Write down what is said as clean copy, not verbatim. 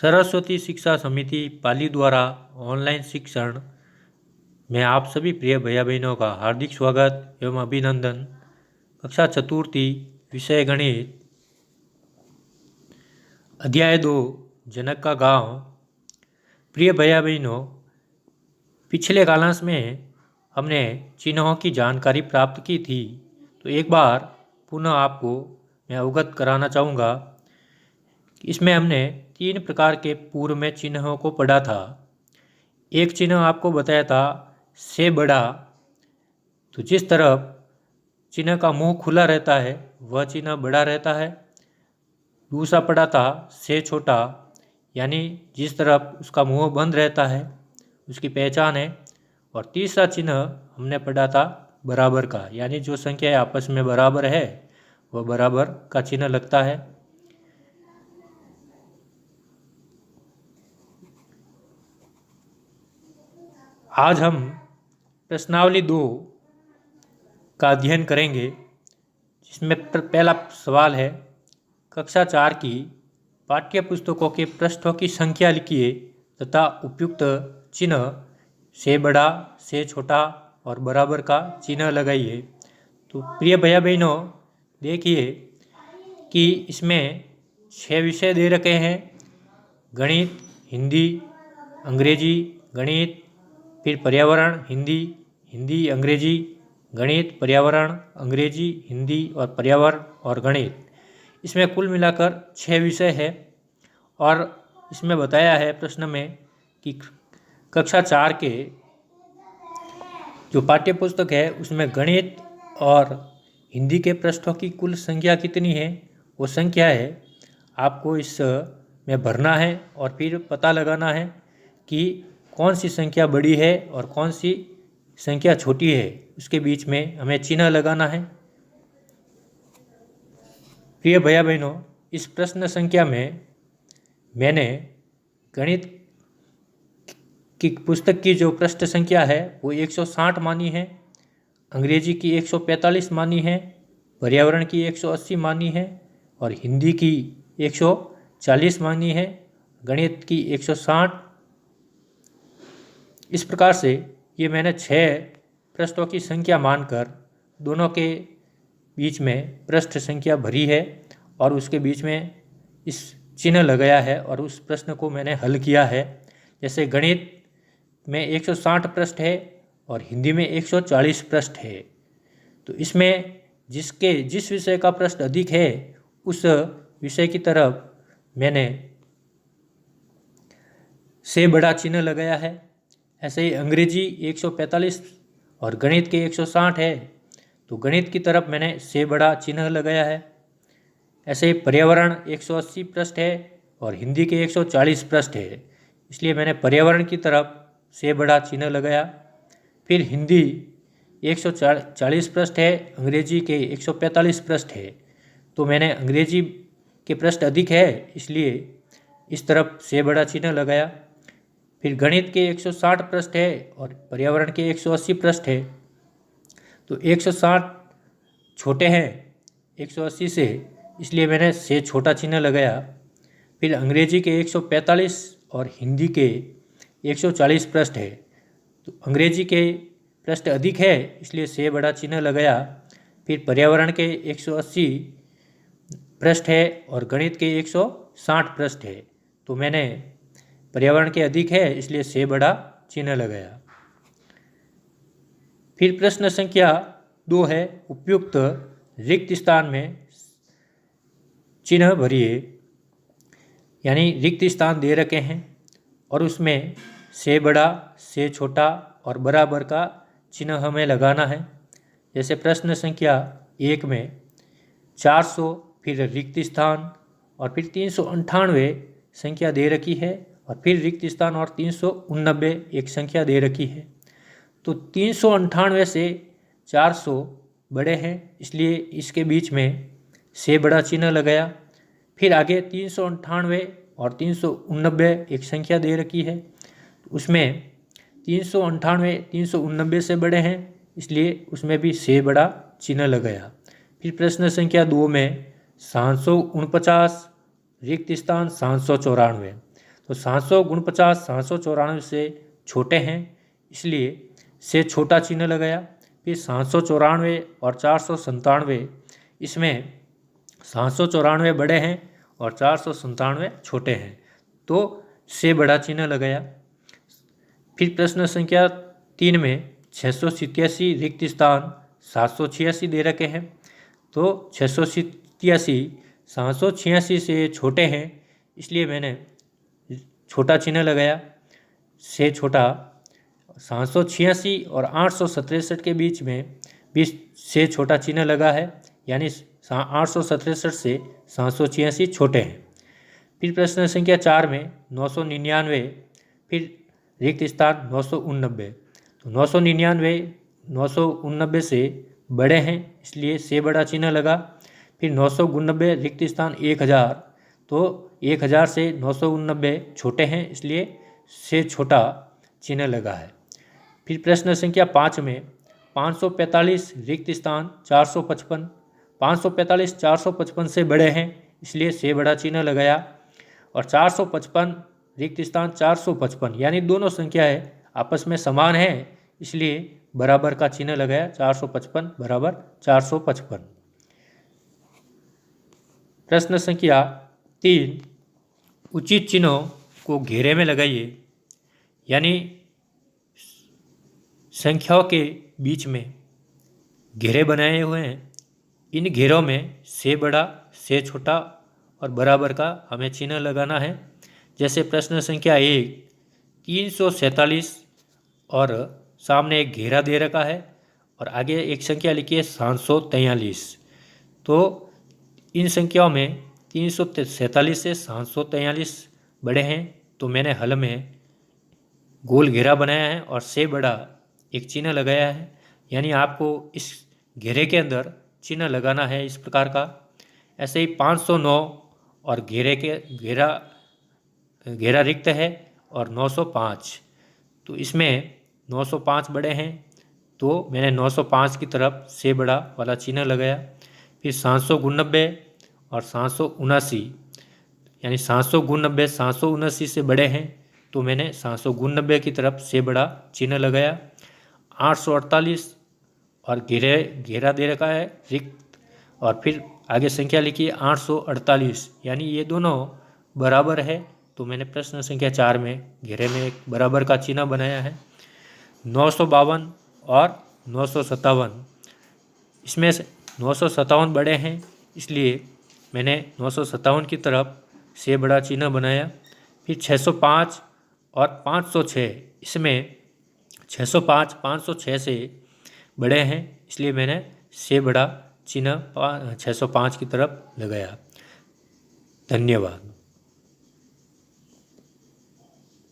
सरस्वती शिक्षा समिति पाली द्वारा ऑनलाइन शिक्षण में आप सभी प्रिय भैया बहनों का हार्दिक स्वागत एवं अभिनंदन। कक्षा चतुर्थी, विषय गणित, अध्याय 2, जनक का गांव। प्रिय भैया बहनों, पिछले कालांश में हमने चिन्हों की जानकारी प्राप्त की थी, तो एक बार पुनः आपको मैं अवगत कराना चाहूँगा। इसमें हमने 3 प्रकार के पूर्व में चिन्हों को पढ़ा था। एक चिन्ह आपको बताया था से बड़ा, तो जिस तरफ चिन्ह का मुंह खुला रहता है वह चिन्ह बड़ा रहता है। दूसरा पढ़ा था से छोटा, यानी जिस तरफ उसका मुंह बंद रहता है उसकी पहचान है। और तीसरा चिन्ह हमने पढ़ा था बराबर का, यानी जो संख्या आपस में बराबर है वह बराबर का चिन्ह लगता है। आज हम प्रश्नावली 2 का अध्ययन करेंगे, जिसमें पहला सवाल है, कक्षा 4 की पाठ्य पुस्तकों के पृष्ठों की संख्या लिखिए तथा उपयुक्त चिन्ह से बड़ा, से छोटा और बराबर का चिन्ह लगाइए। तो प्रिय भैया बहनों, देखिए कि इसमें 6 विषय दे रखे हैं: गणित, हिंदी, अंग्रेजी, गणित, फिर पर्यावरण, हिंदी, हिंदी, अंग्रेजी, गणित, पर्यावरण, अंग्रेजी, हिंदी और पर्यावरण और गणित। इसमें कुल मिलाकर 6 विषय है। और इसमें बताया है प्रश्न में कि कक्षा 4 के जो पाठ्य पुस्तक है उसमें गणित और हिंदी के पृष्ठों की कुल संख्या कितनी है, वो संख्या है आपको इस में भरना है और फिर पता लगाना है कि कौन सी संख्या बड़ी है और कौन सी संख्या छोटी है। उसके बीच में हमें चिन्ह लगाना है। प्रिय भैया बहनों, इस प्रश्न संख्या में मैंने गणित की पुस्तक की जो पृष्ठ संख्या है वो 160 मानी है, अंग्रेजी की 145 मानी है, पर्यावरण की 180 मानी है और हिंदी की 140 मानी है, गणित की 160। इस प्रकार से ये मैंने 6 पृष्ठों की संख्या मानकर दोनों के बीच में पृष्ठ संख्या भरी है और उसके बीच में इस चिन्ह लगाया है और उस प्रश्न को मैंने हल किया है। जैसे गणित में 160 पृष्ठ है और हिंदी में 140 पृष्ठ है, तो इसमें जिस विषय का पृष्ठ अधिक है उस विषय की तरफ मैंने से बड़ा चिन्ह लगाया है। ऐसे ही अंग्रेजी 145 और गणित के 160 है, तो गणित की तरफ मैंने से बड़ा चिन्ह लगाया है। ऐसे ही पर्यावरण 180 पृष्ठ है और हिंदी के 140 पृष्ठ है, इसलिए मैंने पर्यावरण की तरफ से बड़ा चिन्ह लगाया। फिर हिंदी 140 पृष्ठ है, अंग्रेजी के 145 पृष्ठ है, तो मैंने अंग्रेजी के पृष्ठ अधिक है इसलिए इस तरफ से बड़ा चिन्ह लगाया। फिर गणित के 160 पृष्ठ है और पर्यावरण के 180 पृष्ठ है, तो 160 छोटे हैं 180 से, इसलिए मैंने से छोटा चिन्ह लगाया। फिर अंग्रेजी के 145 और हिंदी के 140 पृष्ठ है, तो अंग्रेजी के पृष्ठ अधिक है इसलिए से बड़ा चिन्ह लगाया। फिर पर्यावरण के 180 पृष्ठ है और गणित के 160 पृष्ठ है, तो मैंने पर्यावरण के अधिक है इसलिए से बड़ा चिन्ह लगाया। फिर प्रश्न संख्या 2 है, उपयुक्त रिक्त स्थान में चिन्ह भरिए, यानी रिक्त स्थान दे रखे हैं और उसमें से बड़ा, से छोटा और बराबर का चिन्ह हमें लगाना है। जैसे प्रश्न संख्या 1 में 400 फिर रिक्त स्थान और फिर 398 संख्या दे रखी है और फिर रिक्त स्थान और 389 एक संख्या दे रखी है। तो 398 से 400 बड़े हैं इसलिए इसके बीच में से बड़ा चिन्ह लगाया। फिर आगे 398 और 389 एक संख्या दे रखी है, तो उसमें 398 389 से बड़े हैं इसलिए उसमें भी से बड़ा चिन्ह लगाया। फिर प्रश्न संख्या 2 में 749 रिक्त स्थान 794, तो 749 794 से छोटे हैं, इसलिए से छोटा चिन्ह लगाया। फिर 794 और 497, इसमें 794 बड़े हैं और 497 छोटे हैं, तो से बड़ा चिन्ह लगाया। फिर प्रश्न संख्या 3 में 687 रिक्त स्थान 786 दे रखे हैं, तो 687 786 से छोटे हैं, इसलिए मैंने छोटा चिन्ह लगाया। से छोटा 786 और 867 के बीच में भी से छोटा चिन्ह लगा है, यानी 867 से 786 छोटे हैं। फिर प्रश्न संख्या 4 में 999, फिर रिक्त स्थान 989, तो 999 989 से बड़े हैं, इसलिए से बड़ा चिन्ह लगा। फिर 999 रिक्त स्थान 1000, तो 1000 से 989 छोटे हैं, इसलिए से छोटा चिन्ह लगा है। फिर प्रश्न संख्या 5 में 545 रिक्त स्थान 455, 545 455 से बड़े हैं, इसलिए से बड़ा चिन्ह लगाया। और 455 रिक्त स्थान 455, यानी दोनों संख्याएं आपस में समान हैं, इसलिए बराबर का चिन्ह लगाया। 455 बराबर 455। प्रश्न संख्या 3, उचित चिन्हों को घेरे में लगाइए, यानी संख्याओं के बीच में घेरे बनाए हुए हैं। इन घेरों में से बड़ा, से छोटा और बराबर का हमें चिन्ह लगाना है। जैसे प्रश्न संख्या 1 347 और सामने एक घेरा दे रखा है और आगे एक संख्या लिखी है 743, तो इन संख्याओं में 347 से 743 बड़े हैं, तो मैंने हल में गोल घेरा बनाया है और से बड़ा एक चिन्ह लगाया है, यानी आपको इस घेरे के अंदर चिन्ह लगाना है इस प्रकार का। ऐसे ही 509 और घेरा रिक्त है और 905, तो इसमें 905 बड़े हैं, तो मैंने 905 की तरफ से बड़ा वाला चिन्ह लगाया। फिर 799 और 779, यानी 799 779 से बड़े हैं, तो मैंने 799 की तरफ से बड़ा चिन्ह लगाया। 848 और घेरा दे रखा है रिक्त, और फिर आगे संख्या लिखी है 848, यानी ये दोनों बराबर है, तो मैंने प्रश्न संख्या 4 में घेरे में एक बराबर का चिन्ह बनाया है। 952 और 957, इसमें से 957 बड़े हैं, इसलिए मैंने 957 की तरफ से बड़ा चिन्ह बनाया। फिर 605 और 506, इसमें 605 506 से बड़े हैं, इसलिए मैंने से बड़ा चिन्ह 605 की तरफ लगाया। धन्यवाद।